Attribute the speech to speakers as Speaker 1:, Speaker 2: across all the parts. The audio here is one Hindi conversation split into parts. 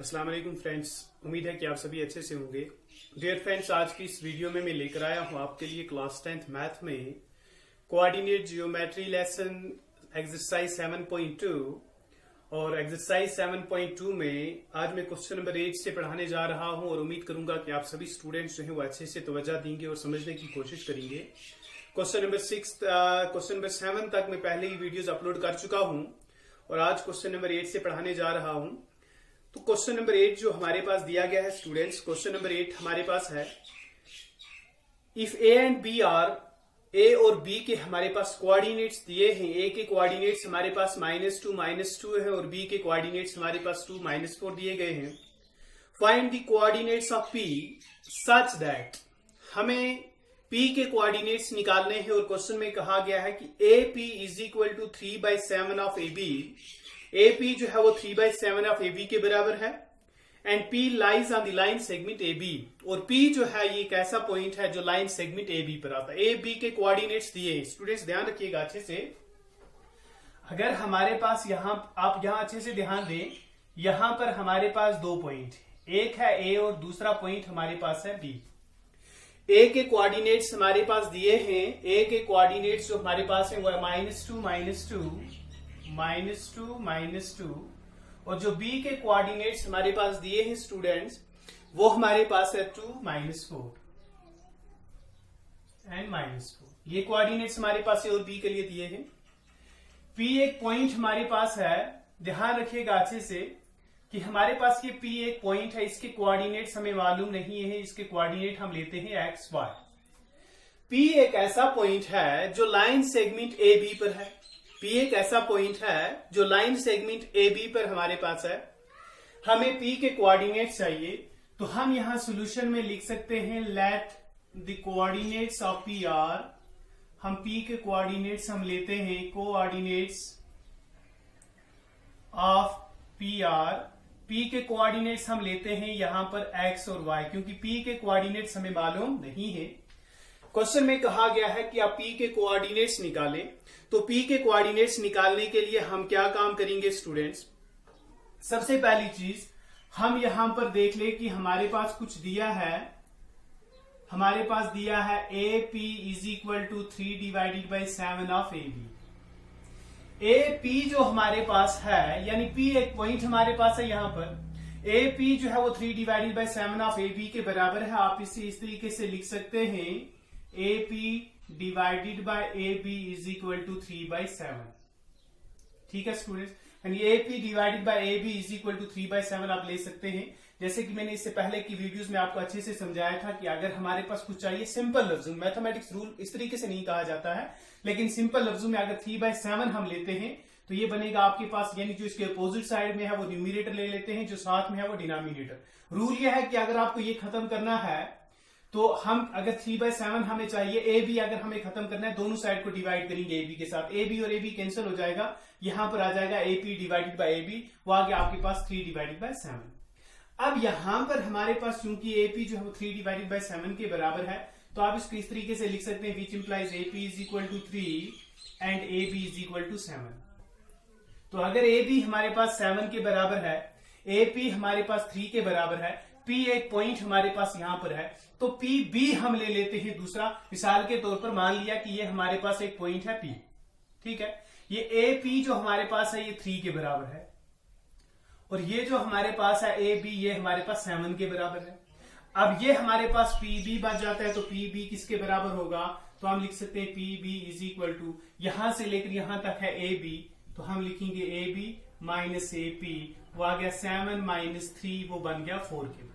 Speaker 1: अस्सलाम वालेकुम फ्रेंड्स, उम्मीद है कि आप सभी अच्छे से होंगे। डियर फ्रेंड्स, आज की इस वीडियो में मैं लेकर आया हूं आपके लिए क्लास 10th मैथ में कोऑर्डिनेट जियोमेट्री लेसन एक्सरसाइज 7.2 और एक्सरसाइज 7.2 में आज मैं क्वेश्चन नंबर 8 से पढ़ाने जा रहा हूं और उम्मीद करूंगा कि आप सभी स्टूडेंट्स जो हैं वो अच्छे से तवज्जो देंगे और समझने की कोशिश करेंगे। क्वेश्चन नंबर 7 तक मैं पहले ही वीडियोज अपलोड कर चुका हूं और आज क्वेश्चन नंबर 8 से पढ़ाने जा रहा हूं। तो क्वेश्चन नंबर 8 जो हमारे पास दिया गया है स्टूडेंट्स, क्वेश्चन नंबर 8 हमारे पास है if A and B are, A और बी के हमारे पास कोऑर्डिनेट्स दिए हैं। ए के कोऑर्डिनेट्स हमारे पास -2 है और बी के कोऑर्डिनेट्स हमारे पास 2 -4 दिए गए हैं। Find the coordinates of P such that, हमें पी के कोऑर्डिनेट्स निकालने हैं और क्वेश्चन में कहा गया है कि A P is equal to 3/7 of A B. A P जो है वो 3/7 ऑफ ए बी के बराबर है and P lies on the line segment A B, और पी जो है ये एक ऐसा पॉइंट है जो लाइन सेगमेंट ए बी पर आता है। ए बी के कोऑर्डिनेट्स दिए हैं। स्टूडेंट्स ध्यान रखिएगा अच्छे से, अगर हमारे पास यहां आप यहां अच्छे से ध्यान दें, यहां पर हमारे पास दो पॉइंट, एक है ए और दूसरा पॉइंट हमारे पास है बी। ए के कोऑर्डिनेट्स हमारे पास दिए हैं, ए के कोऑर्डिनेट्स जो हमारे पास है वो है -2 और जो बी के कोऑर्डिनेट्स हमारे पास दिए हैं स्टूडेंट्स वो हमारे पास है 2 -4 एंड -4। ये कोऑर्डिनेट्स हमारे पास ए और बी के लिए दिए हैं। पी एक पॉइंट हमारे पास है, ध्यान रखिएगा अच्छे से कि हमारे पास ये पी एक पॉइंट है, इसके कोऑर्डिनेट्स हमें मालूम नहीं है, इसके कोऑर्डिनेट हम लेते हैं x, y। पी एक ऐसा पॉइंट है जो लाइन सेगमेंट ए बी पर है। पी एक ऐसा पॉइंट है जो लाइन सेगमेंट ए बी पर हमारे पास है। हमें पी के कोऑर्डिनेट्स चाहिए, तो हम यहां सॉल्यूशन में लिख सकते हैं let the coordinates of P R. हम पी के कोऑर्डिनेट्स हम लेते हैं, coordinates of P R. P के कोऑर्डिनेट्स हम लेते हैं यहां पर x और y, क्योंकि पी के कोऑर्डिनेट्स हमें मालूम नहीं है। क्वेश्चन में कहा गया है कि आप पी के कोऑर्डिनेट्स निकालें, तो पी के कोऑर्डिनेट्स निकालने के लिए हम क्या काम करेंगे स्टूडेंट्स? सबसे पहली चीज हम यहां पर देख ले कि हमारे पास कुछ दिया है, हमारे पास दिया है A P is equal to 3/7 of A B. A P जो हमारे पास है, यानी पी एक पॉइंट हमारे पास है यहां पर। ए पी जो है वो 3/7 ऑफ ए बी के बराबर है। आप इसे इस तरीके से लिख सकते हैं, A P divided by A B is equal to 3/7। ठीक है स्टूडेंट्स, यानी A P divided by A B is equal to 3/7 आप ले सकते हैं। जैसे कि मैंने इससे पहले की वीडियोस में आपको अच्छे से समझाया था कि अगर हमारे पास कुछ चाहिए सिंपल लफ्जों में, मैथमेटिक्स रूल इस तरीके से नहीं कहा जाता है, लेकिन सिंपल लफ्जों में अगर 3/7 हम लेते हैं तो ये बनेगा आपके पास, यानी जो इसके अपोजिट साइड में है वो न्यूमरेटर ले लेते हैं, जो साथ में है वो डिनोमिनेटर। रूल ये है कि अगर आपको ये खत्म करना है तो हम अगर 3/7 हमें चाहिए, ए बी अगर हमें खत्म करना है, दोनों साइड को डिवाइड करेंगे ए बी के साथ। ए बी और ए बी कैंसिल हो जाएगा, यहां पर आ जाएगा A P divided by A B, वो आ गया आपके पास 3/7। अब यहां पर हमारे पास चूंकि ए पी जो है वो 3/7 के बराबर है, तो आप इसको इस तरीके से लिख सकते हैं, which implies A P is equal to 3 and A B is equal to 7। तो अगर ए बी हमारे पास 7 के बराबर है, ए पी हमारे पास 3 के बराबर है, पी एक पॉइंट हमारे पास यहां पर है, तो पी बी हम ले लेते हैं दूसरा। मिसाल के तौर पर मान लिया कि ये हमारे पास एक पॉइंट है पी, ठीक है। ये ए पी जो हमारे पास है ये 3 के बराबर है, और ये जो हमारे पास है ए बी ये हमारे पास 7 के बराबर है। अब ये हमारे पास पी बी बच जाता है, तो पी बी किसके बराबर होगा? तो हम लिख सकते हैं P B is equal to, यहां से लेकर यहां तक है ए बी, तो हम लिखेंगे A B minus A P, वो आ गया 7 - 3, वो बन गया 4 के बराबर।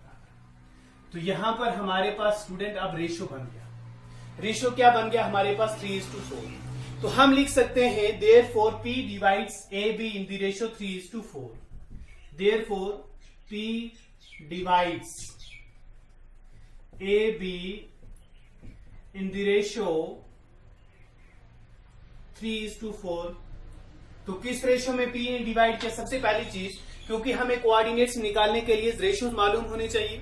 Speaker 1: तो यहां पर हमारे पास स्टूडेंट अब रेशो बन गया। रेशो क्या बन गया हमारे पास? 3:4। तो हम लिख सकते हैं therefore P divides A be in the ratio 3:4। Therefore P divides A be in the ratio 3:4। तो किस रेशो में पी ने डिवाइड किया? सबसे पहली चीज, क्योंकि हमें कोऑर्डिनेट्स निकालने के लिए रेशो मालूम होने चाहिए।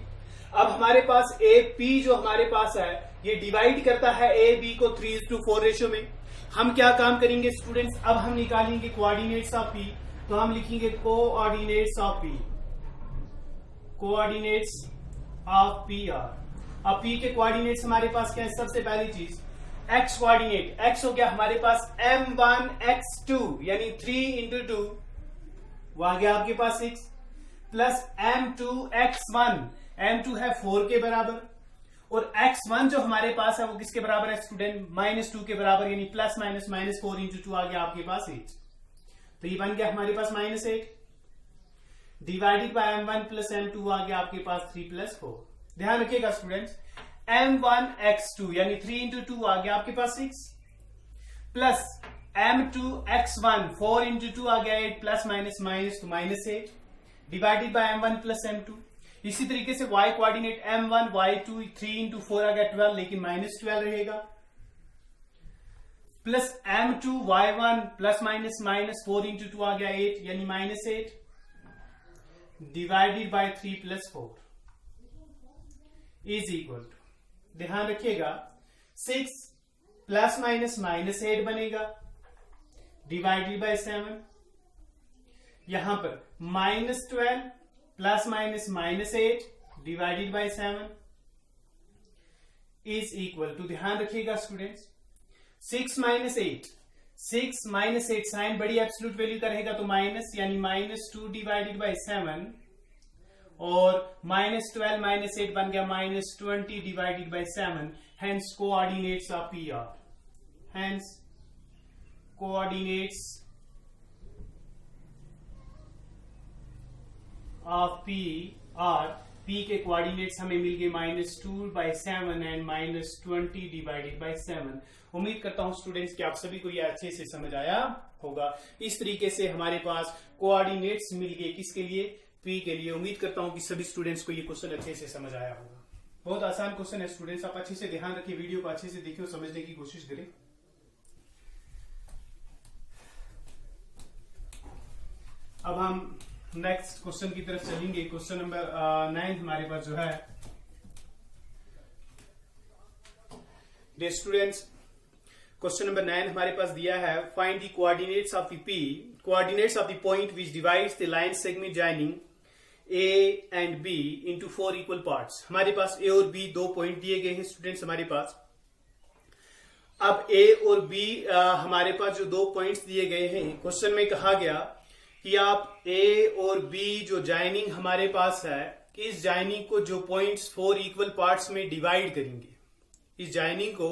Speaker 1: अब हमारे पास ए पी जो हमारे पास है ये डिवाइड करता है ए बी को 3:4 रेशो में। हम क्या काम करेंगे स्टूडेंट्स? अब हम निकालेंगे कोऑर्डिनेट्स ऑफ पी, तो हम लिखेंगे coordinates of P. Coordinates of P R. अब पी के कोऑर्डिनेट्स हमारे पास क्या है? सबसे पहली चीज एक्स कोऑर्डिनेट, एक्स हो गया हमारे पास m1 x2 यानी 3 इंटू 2, वो आ गया आपके पास 6, प्लस m2 x1, m2 है 4 के बराबर, और x1 जो हमारे पास है वो किसके बराबर है स्टूडेंट? -2 के बराबर, यानी प्लस माइनस -4 इंटू 2 आ गया आपके पास 8। तो ये बन गया हमारे पास -8 divided bye m1 plus m2 आ गया आपके पास 3 प्लस 4। ध्यान रखिएगा स्टूडेंट्स, m1 x2 यानी 3 इंटू 2 आ गया आपके पास 6, प्लस m2 x1 4 इंटू 2 आ गया 8, प्लस माइनस माइनस तो -8 divided bye m1 plus m2। इसी तरीके से y coordinate m1 y2 3 into 4 आ गया 12, लेकिन -12 रहेगा, plus m2 y1 plus minus -4 into 2 आ गया 8 यानी -8 divided by 3 plus 4 is equal to, ध्यान रखिएगा 6 प्लस माइनस -8 बनेगा डिवाइडेड बाय 7, यहां पर -12 plus minus -8 divided by 7 is equal to, ध्यान रखिएगा स्टूडेंट्स 6 माइनस 8, 6 माइनस 8 साइन बड़ी एब्सोल्यूट वैल्यू का रहेगा तो माइनस, यानी -2 डिवाइडेड बाय 7, और -12 माइनस 8 बन गया -20 divided by 7, hence coordinates of P R, hence coordinates of P R, P के कोऑर्डिनेट्स हमें मिल गए -2/7 एंड -20 डिवाइडेड बाय 7। उम्मीद करता हूं स्टूडेंट्स कि आप सभी को यह अच्छे से समझ आया होगा। इस तरीके से हमारे पास कोऑर्डिनेट्स मिल गए, किसके लिए? पी के लिए। उम्मीद करता हूं कि सभी स्टूडेंट्स को ये क्वेश्चन अच्छे से समझ आया होगा। बहुत आसान क्वेश्चन है स्टूडेंट्स, आप अच्छे से ध्यान रखिए, वीडियो को अच्छे से देखिए और समझने की कोशिश करें। अब हम नेक्स्ट क्वेश्चन की तरफ चलेंगे। क्वेश्चन नंबर 9 हमारे पास जो है, डियर स्टूडेंट्स, क्वेश्चन नंबर 9 हमारे पास दिया है, find the coordinates of the P, coordinates of the point which divides the line segment joining A and B into 4 equal parts. हमारे पास ए और बी 2 पॉइंट दिए गए हैं स्टूडेंट्स हमारे पास। अब ए और बी हमारे पास जो 2 पॉइंट्स दिए गए हैं, क्वेश्चन में कहा गया कि आप ए और बी जो जॉइनिंग हमारे पास है, इस जॉइनिंग को जो पॉइंट्स 4 इक्वल पार्ट्स में डिवाइड करेंगे, इस जॉइनिंग को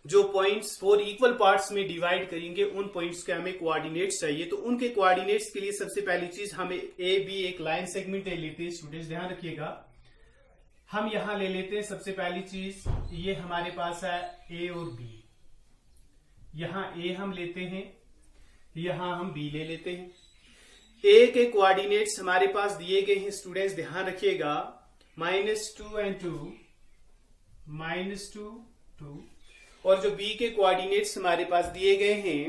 Speaker 1: जो पॉइंट्स 4 इक्वल पार्ट्स में डिवाइड करेंगे, उन पॉइंट्स के हमें कोऑर्डिनेट्स चाहिए। तो उनके कोऑर्डिनेट्स के लिए सबसे पहली चीज हमें ए बी एक लाइन सेगमेंट ले लेते हैं स्टूडेंट्स, ध्यान रखिएगा। हम यहां ले लेते हैं सबसे पहली चीज, ये हमारे पास है ए और बी, यहां ए हम लेते हैं, यहां हम बी ले लेते हैं। ए के कोऑर्डिनेट्स हमारे पास दिए गए हैं स्टूडेंट्स, ध्यान रखिएगा -2 and 2, -2 2, और जो बी के कोऑर्डिनेट्स हमारे पास दिए गए हैं,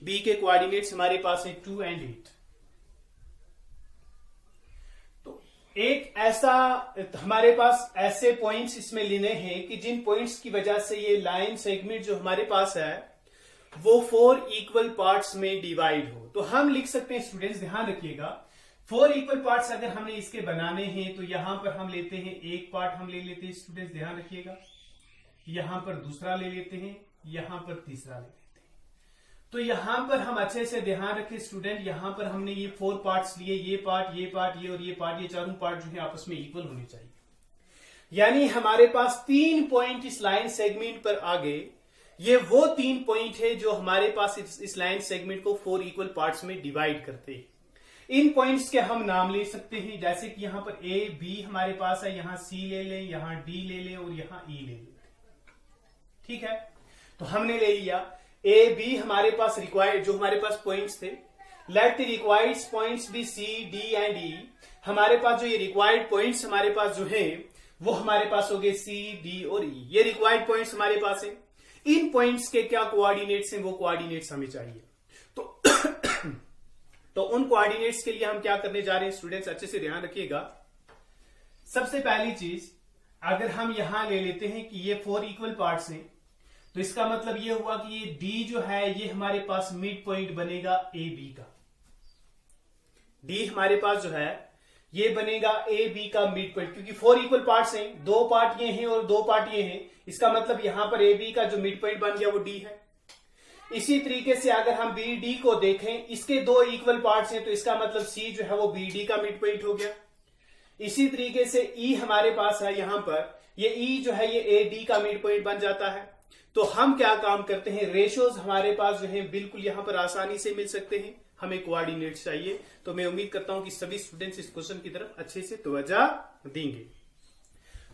Speaker 1: बी के कोऑर्डिनेट्स हमारे पास है 2 and 8। तो एक ऐसा हमारे पास ऐसे पॉइंट्स इसमें लेने हैं कि जिन पॉइंट्स की वजह से ये लाइन सेगमेंट जो हमारे पास है वो 4 इक्वल पार्ट्स में डिवाइड हो। तो हम लिख सकते हैं स्टूडेंट्स, ध्यान रखिएगा 4 इक्वल पार्ट्स अगर हमने इसके बनाने हैं तो यहां पर हम लेते हैं एक पार्ट हम ले लेते हैं स्टूडेंट्स, ध्यान रखिएगा, यहां पर दूसरा ले लेते हैं, यहां पर तीसरा ले लेते हैं। तो यहां पर हम अच्छे से ध्यान रखें स्टूडेंट, यहां पर हमने ये 4 पार्ट्स लिए, ये पार्ट, ये पार्ट, ये और ये पार्ट, ये चारों पार्ट जो है आपस में इक्वल होने चाहिए। यानी हमारे पास 3 पॉइंट इस लाइन सेगमेंट पर आ गए। ये वो 3 पॉइंट है जो हमारे पास इस लाइन सेगमेंट को 4 इक्वल पार्ट्स में डिवाइड करते हैं। इन पॉइंट्स के हम नाम ले सकते हैं, जैसे कि यहां पर ए बी हमारे पास है, यहां सी ले लें, यहां डी ले लें और यहां ई ले लें। ठीक है, तो हमने ले लिया ए बी हमारे पास रिक्वायर्ड जो हमारे पास पॉइंट्स थे। Let the required points B C D and E. हमारे पास जो ये रिक्वायर्ड पॉइंट्स हमारे पास जो है वो हमारे पास हो गए सी डी और ई। ये रिक्वायर्ड पॉइंट्स हमारे पास है। इन पॉइंट्स के क्या कोऑर्डिनेट्स हैं, वो कोऑर्डिनेट्स हमें चाहिए। तो उन कोऑर्डिनेट्स के लिए हम क्या करने जा रहे हैं स्टूडेंट्स, अच्छे से ध्यान रखिएगा। सबसे पहली चीज, अगर हम यहां ले लेते हैं कि ये 4 इक्वल पार्ट्स हैं, तो इसका मतलब ये हुआ कि ये डी जो है ये हमारे पास मिड पॉइंट बनेगा ए बी का। डी हमारे पास जो है ये बनेगा ए बी का मिड पॉइंट, क्योंकि 4 इक्वल पार्ट्स हैं, 2 पार्ट ये हैं और 2 पार्ट ये हैं, इसका मतलब यहां पर ए बी का जो मिड पॉइंट बन गया वो डी है। इसी तरीके से अगर हम बी डी को देखें, इसके 2 इक्वल पार्ट्स हैं, तो इसका मतलब सी जो है वो बी डी का मिड पॉइंट हो गया। इसी तरीके से ई हमारे पास है, यहां पर ये ई जो है ये ए डी का मिड पॉइंट बन जाता है। तो हम क्या काम करते हैं, रेशियोज हमारे पास जो है बिल्कुल यहां पर आसानी से मिल सकते हैं, हमें कोऑर्डिनेट्स चाहिए। तो मैं उम्मीद करता हूं कि सभी स्टूडेंट्स इस क्वेश्चन की तरफ अच्छे से तवज्जो देंगे।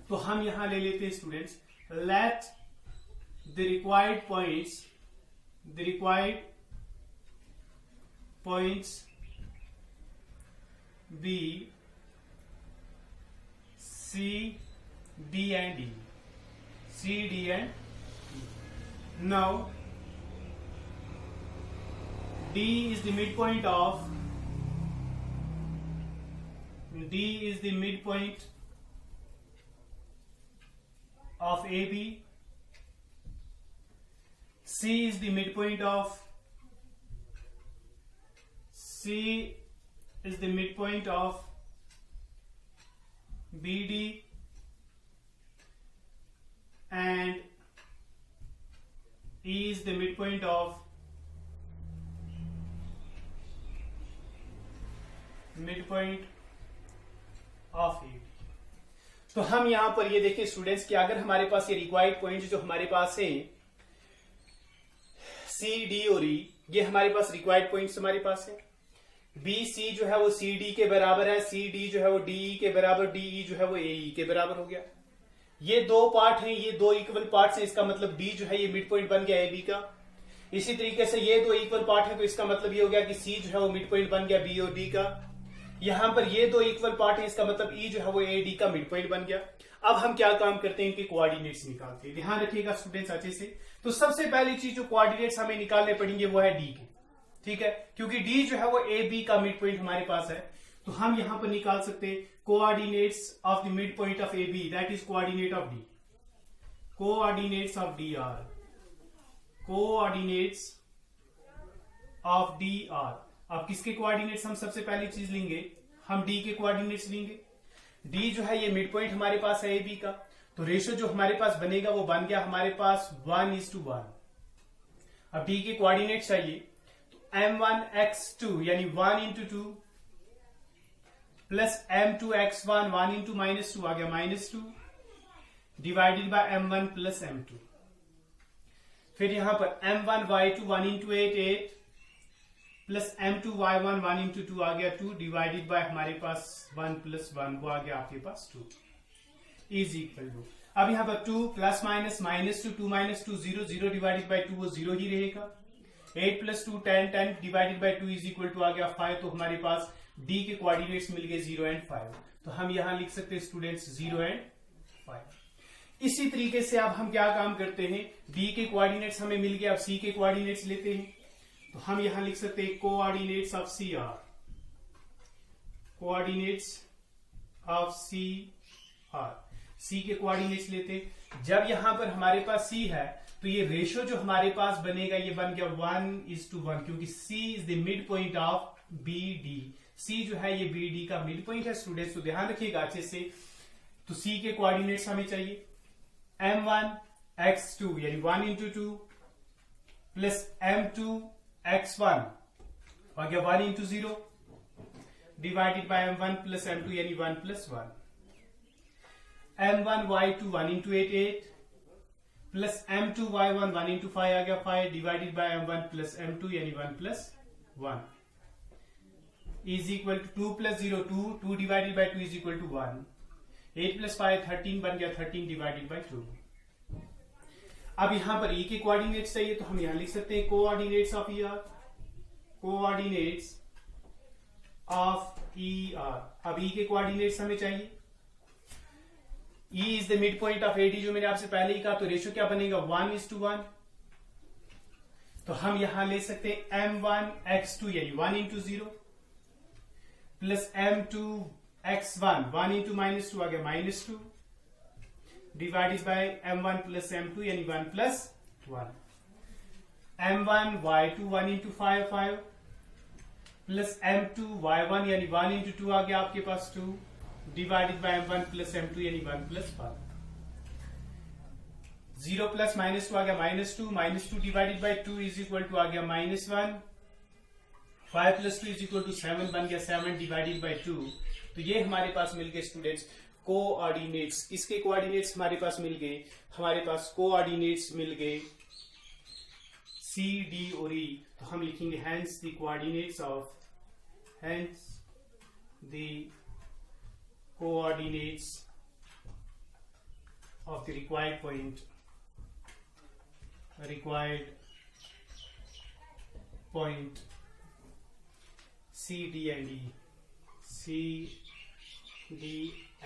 Speaker 1: तो हम यहां ले लेते हैं students, let the required points B C D and D, C D and now D is the midpoint of AB, C is the midpoint of BD, and E is the midpoint of AB। तो हम यहां पर ये देखें स्टूडेंट्स कि अगर हमारे पास ये रिक्वायर्ड पॉइंट जो हमारे पास है सी डी और ई, ये हमारे पास रिक्वायर्ड पॉइंट्स हमारे पास है। बी सी जो है वो सी डी के बराबर है, सी डी जो है वो डी के बराबर, डी ई जो है वो ए ई के बराबर हो गया। ये 2 पार्ट हैं, ये 2 इक्वल पार्ट्स हैं, इसका मतलब डी जो है ये मिड पॉइंट बन गया ए बी का। इसी तरीके से ये 2 इक्वल पार्ट है, तो इसका मतलब ये हो गया कि सी जो है वो मिड पॉइंट बन गया बी और डी का। यहां पर ये 2 इक्वल पार्ट है, इसका मतलब ई जो है वो ए डी का मिड पॉइंट बन गया। अब हम क्या काम करते हैं, इनके कोऑर्डिनेट्स निकालते हैं। ध्यान रखिएगा स्टूडेंट्स अच्छे से। तो सबसे पहली चीज जो कोऑर्डिनेट्स हमें निकालने पड़ेंगे वो है डी के, ठीक है, क्योंकि डी जो है वो ए बी का मिड पॉइंट हमारे पास है। तो हम यहां पर निकाल सकते हैं coordinates of the mid point of A B, that is coordinate of D. Coordinates of D are अब किसके कोऑर्डिनेट्स हम सबसे पहली चीज लेंगे, हम D के कोऑर्डिनेट्स लेंगे। D जो है ये मिड पॉइंट हमारे पास है AB का, तो रेशियो जो हमारे पास बनेगा वो बन गया हमारे पास 1:1। अब D के कोऑर्डिनेट्स चाहिए, तो m1x2 यानी 1:2 प्लस m2x1 1:-2 आ गया -2 divided bye m1 plus m2। फिर यहां पर m1y2 1:8 8 प्लस m2y1 1:2 आ गया 2 डिवाइडेड बाय हमारे पास 1 प्लस 1 वो आ गया आपके पास 2 इज इक्वल टू। अब यहां पर 2 प्लस माइनस -2 2 -2 0 0 डिवाइडेड बाय 2 वो 0 ही रहेगा। 8 plus 2 10 10 divided by 2 is equal to आ गया 5। तो हमारे पास डी के कोऑर्डिनेट्स मिल गए 0 और 5। तो हम यहां लिख सकते हैं स्टूडेंट्स 0 और 5। इसी तरीके से अब हम क्या काम करते हैं, डी के कोऑर्डिनेट्स हमें मिल गया, अब सी के कोऑर्डिनेट्स लेते हैं। तो हम यहां लिख सकते हैं coordinates of C R, coordinates of C R, C के कोऑर्डिनेट्स लेते। जब यहां पर हमारे पास सी है तो ये रेशियो जो हमारे पास बनेगा ये बन गया 1:1, क्योंकि C is the mid point of B D. C जो है ये बी डी का मिड पॉइंट है स्टूडेंट्स, तो ध्यान रखिएगा अच्छे से। तो सी के कोऑर्डिनेट्स हमें चाहिए m1x2 यानी 1:2 प्लस m2x1 आ गया 1:0 divided by m1 plus m2 यानी 1 प्लस 1। m1y2 1:8 8 प्लस m2y1 1:5 आ गया 5 divided by m1 plus m2 यानी 1 plus 1 is equal to 2 plus 0 2 2 divided by 2 is equal to 1। 8 plus 5 13 बन गया 13 डिवाइडेड बाय 2। अब यहां पर ई के कोऑर्डिनेट्स चाहिए, तो हम यहां लिख सकते हैं coordinates of E R, coordinates of E R. अब ई के कोऑर्डिनेट्स हमें चाहिए, E is the mid point of AD जो मैंने आपसे पहले ही कहा, तो रेशियो क्या बनेगा 1:1। तो हम यहां ले सकते हैं m1x2 यानी 1:0 प्लस m2x1 1:-2 आ गया -2 divided bye m1 plus m2 यानी 1 प्लस 1। m1y2 1:5 5 प्लस m2y1 यानी 1 इंटू 2 आ गया आपके पास 2 divided bye m1 plus m2 यानी 1 प्लस 1। 0 प्लस -2 आ गया -2 divided by 2 is equal to आ गया -1। 5 प्लस 2 इज इक्वल टू 7 बन गया 7 डिवाइडेड बाय 2। तो ये हमारे पास मिल गए स्टूडेंट्स कोऑर्डिनेट्स। किसके कोऑर्डिनेट्स हमारे पास मिल गए? हमारे पास कोऑर्डिनेट्स मिल गए C, D और E। तो हम लिखेंगे hence the coordinates of the required point C, D and E। C, D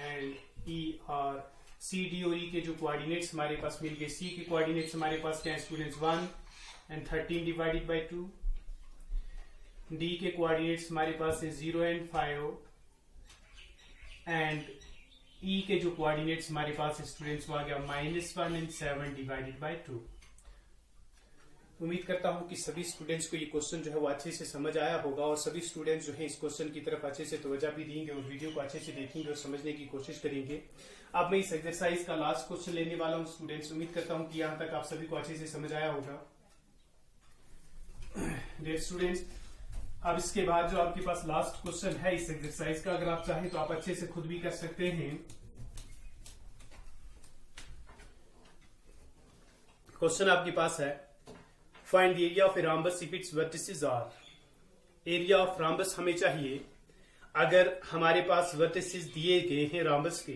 Speaker 1: and E are C, D और E के जो कोऑर्डिनेट्स हमारे पास मिल गए। C के कोऑर्डिनेट्स हमारे पास क्या है students 1 and 13 divided by 2। D के कोऑर्डिनेट्स हमारे पास है 0 and 5 एंड E के जो कोऑर्डिनेट्स हमारे पास है स्टूडेंट्स वो आ गया -1 and 7 डिवाइडेड बाय 2। उम्मीद करता हूं कि सभी स्टूडेंट्स को ये क्वेश्चन जो है वो अच्छे से समझ आया होगा और सभी स्टूडेंट्स जो है इस क्वेश्चन की तरफ अच्छे से तवज्जो भी देंगे और वीडियो को अच्छे से देखेंगे और समझने की कोशिश करेंगे। अब मैं इस एक्सरसाइज का लास्ट क्वेश्चन लेने वाला हूं स्टूडेंट्स। उम्मीद करता हूं कि यहां तक आप सभी को अच्छे से समझ आया होगा। डियर स्टूडेंट्स, अब इसके बाद जो आपके पास लास्ट क्वेश्चन है इस एक्सरसाइज का, अगर आप चाहें तो आप अच्छे से खुद भी कर सकते हैं। क्वेश्चन आपके पास है find the area of a rhombus if its vertices are. Area of rhombus हमें चाहिए अगर हमारे पास वर्टिसेस दिए गए हैं रॉम्बस के,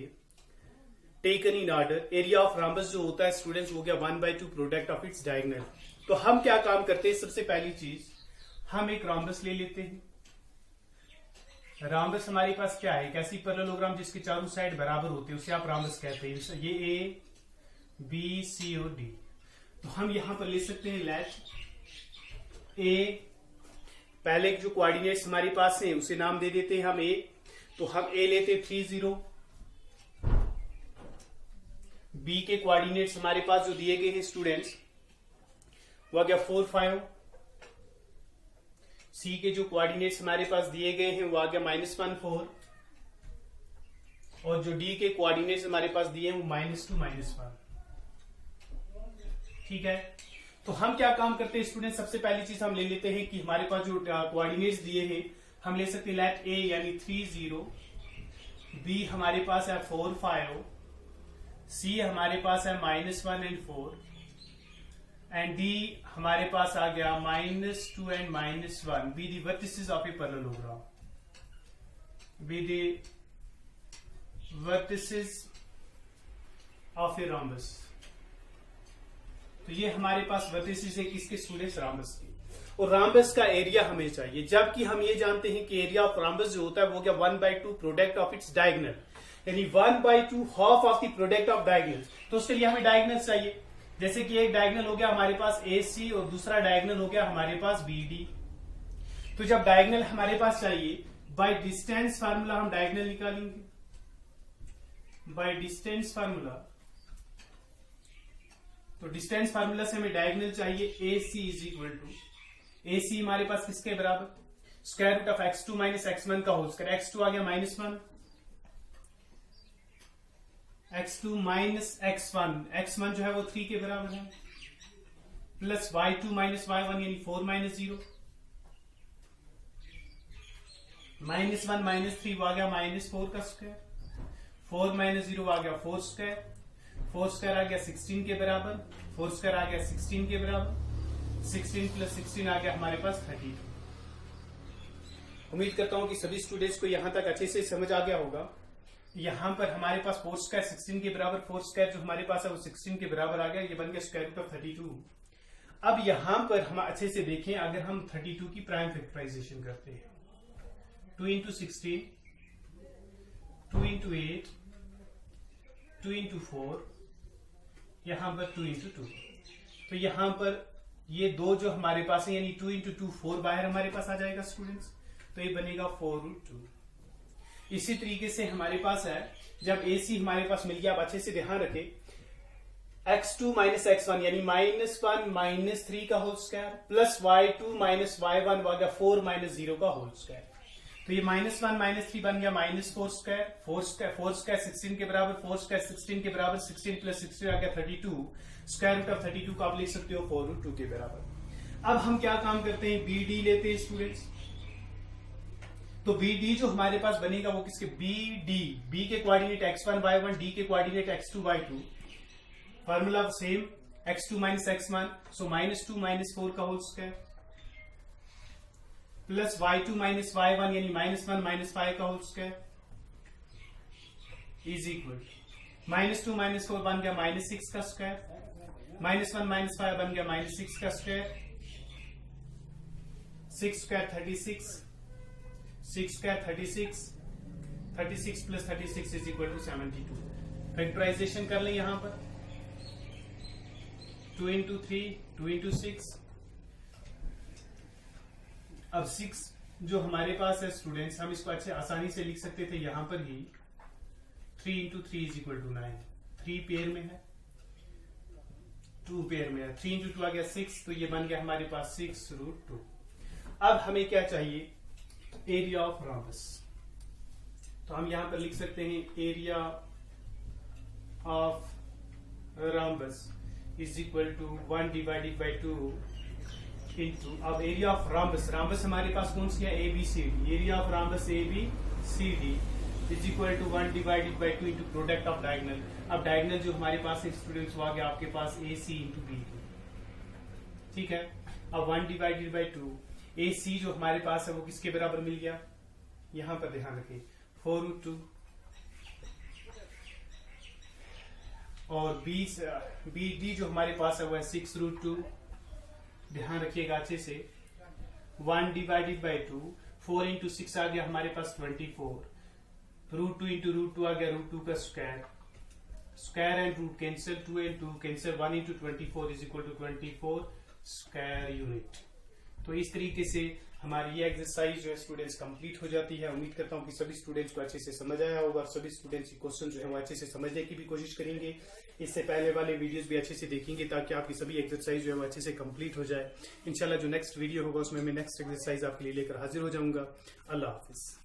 Speaker 1: taken in order. Area of rhombus जो होता है स्टूडेंट्स हो गया 1/2 प्रोडक्ट ऑफ इट्स डायगोनल। तो हम क्या काम करते हैं? सबसे पहली चीज हम एक रॉम्बस ले लेते हैं। रॉम्बस हमारे पास क्या है? एक ऐसी पैरेललोग्राम जिसके चारों साइड बराबर होते हैं, उसे आप रॉम्बस कहते हैं। ये ए, बी, सी और डी। तो हम यहां पर ले सकते हैं लेट ए, पहले जो कोऑर्डिनेट्स हमारे पास है उसे नाम दे देते हैं हम ए। तो हम ए लेते हैं 3 0। बी के कोऑर्डिनेट्स हमारे पास जो दिए गए हैं स्टूडेंट्स वो आ गया 4 5। सी के जो कोऑर्डिनेट्स हमारे पास दिए गए हैं वो आ गया -1 4। और जो डी के कोऑर्डिनेट्स हमारे पास दिए हैं वो -2 -1। ठीक है, तो हम क्या काम करते हैं स्टूडेंट? सबसे पहली चीज हम ले लेते हैं कि हमारे पास जो कोऑर्डिनेट्स दिए हैं हम ले सकते हैं लेट ए यानी 3 0। बी हमारे पास है 4 5। सी हमारे पास है -1 and 4 एंड डी हमारे पास आ गया -2 and -1। Be the vertices of a parallelogram. Be the vertices of a rhombus. तो ये हमारे पास वर्टिसेस है किसके स्टूडेंट्स? रॉम्बस की। और रॉम्बस का एरिया हमें चाहिए, जबकि हम ये जानते हैं कि एरिया ऑफ रॉम्बस जो होता है वो क्या 1/2 प्रोडक्ट ऑफ इट्स डायगोनल, यानी 1/2 half of the product of diagonal. तो उसके लिए हमें डायगोनल चाहिए। जैसे कि एक डायगोनल हो गया हमारे पास AC और दूसरा डायगोनल हो गया हमारे पास BD। तो जब डायगोनल हमारे पास चाहिए बाय डिस्टेंस फार्मूला हम डायगोनल निकालेंगे। बाय डिस्टेंस फार्मूला, तो डिस्टेंस फार्मूला से हमें डायगोनल चाहिए। AC is equal to, AC हमारे पास किसके बराबर? Square root of x2 minus x1 का होल स्क्वायर। x2 आ गया -1, x2 माइनस x1, x1 जो है वो 3 के बराबर है, प्लस y2 माइनस y1 यानी 4 माइनस 0, -1 -3 आ गया -4 का स्क्वायर, 4 माइनस 0 आ गया 4 स्क्वायर, 4 स्क्वायर आ गया 16 के बराबर, 4 स्क्वायर आ गया 16 के बराबर, 16 प्लस 16 आ गया हमारे पास 32। उम्मीद करता हूं कि सभी स्टूडेंट्स को यहां तक अच्छे से समझ आ गया होगा। यहां पर हमारे पास 4 स्क्वायर 16 के बराबर, 4 स्क्वायर जो हमारे पास है वो 16 के बराबर आ गया, ये बन गया स्क्वायर रूट ऑफ 32। अब यहां पर हम अच्छे से देखें, अगर हम 32 की प्राइम फैक्टराइजेशन करते हैं, 2 इंटू 16, 2 इंटू 8, 2 इंटू 4, यहां पर 2 इंटू 2। तो यहां पर ये दो जो हमारे पास है यानी 2 इंटू 2 4 बाहर हमारे पास आ जाएगा स्टूडेंट्स, तो ये बनेगा 4√2। इसी तरीके से हमारे पास है जब AC हमारे पास मिल गया, आप अच्छे से ध्यान रखें x2 माइनस x1 यानी -1 माइनस 3 का whole square plus y2 minus y1 हो गया 4 माइनस 0 का होल स्क्वायर। तो ये -1 माइनस 3 बन गया -4 स्क्वायर, 4 स्क्वायर 16 के बराबर, 4 स्क्वायर 16 के बराबर, 16 प्लस 16 आ गया 32, स्क्वायर रूट ऑफ 32 को आप लिख सकते हो 4√2 के बराबर। अब हम क्या काम करते हैं, बी डी लेते हैं स्टूडेंट्स। तो बी डी जो हमारे पास बनेगा वो किसके, बी डी, बी के कोऑर्डिनेट x1 y1, डी के coordinate x2 y2, formula same, x2 minus x1, सो -2 माइनस 4 का whole square plus y2 minus y1 यानी -1 माइनस 5 का whole square is equal -2 minus 4 बन गया -6 का स्क्वायर, -1 माइनस 5 बन गया -6 का square, 6 square 36, 6 square 36, 36 plus 36 is equal to 72। Factorization कर लें यहां पर, 2 इंटू 3, 2 इंटू 6। अब 6 जो हमारे पास है स्टूडेंट्स, हम इसको अच्छे आसानी से लिख सकते थे यहां पर ही, 3 into 3 is equal to 9, 3 pair में है, 2 पेयर में है, 3 इंटू 2 आ गया 6, तो ये बन गया हमारे पास 6√2। अब हमें क्या चाहिए, एरिया ऑफ रॉम्बस। तो हम यहां पर लिख सकते हैं area of rhombus is equal to 1 divided by 2 into, अब एरिया ऑफ रॉम्बस, रॉम्बस हमारे पास कौन सी है, A B C D, area of rhombus A B C D is equal to 1 divided by 2 into product of diagonal. अब डायगोनल जो हमारे पास स्टूडेंट्स हुआ गया आपके पास ए सी इंटू बी, ठीक है। अब 1 डिवाइडेड बाई 2, ए सी जो हमारे पास है वो किसके बराबर मिल गया, यहां पर ध्यान रखें 4√2, और बी डी जो हमारे पास है वो है 6√2, ध्यान रखिएगा अच्छे से। 1 डिवाइडेड बाई 2, 4 इंटू 6 आ गया हमारे पास 24, √2 इंटू √2 आ गया √2 का square, square and root cancel, 2 and 2 cancel, 1 into 24 is equal to 24 square unit. तो इस तरीके से हमारी ये एक्सरसाइज जो है स्टूडेंट्स कंप्लीट हो जाती है। उम्मीद करता हूँ कि सभी स्टूडेंट्स को अच्छे से समझ आया होगा और सभी स्टूडेंट्स की क्वेश्चन जो है वो अच्छे से समझने की भी कोशिश करेंगे। इससे पहले वाले वीडियोस भी अच्छे से देखेंगे ताकि आपकी सभी एक्सरसाइज जो है वो अच्छे से कंप्लीट हो जाए। इंशाल्लाह जो नेक्स्ट वीडियो होगा उसमें मैं नेक्स्ट एक्सरसाइज आपके लिए लेकर हाजिर हो जाऊंगा। अल्लाह हाफिज।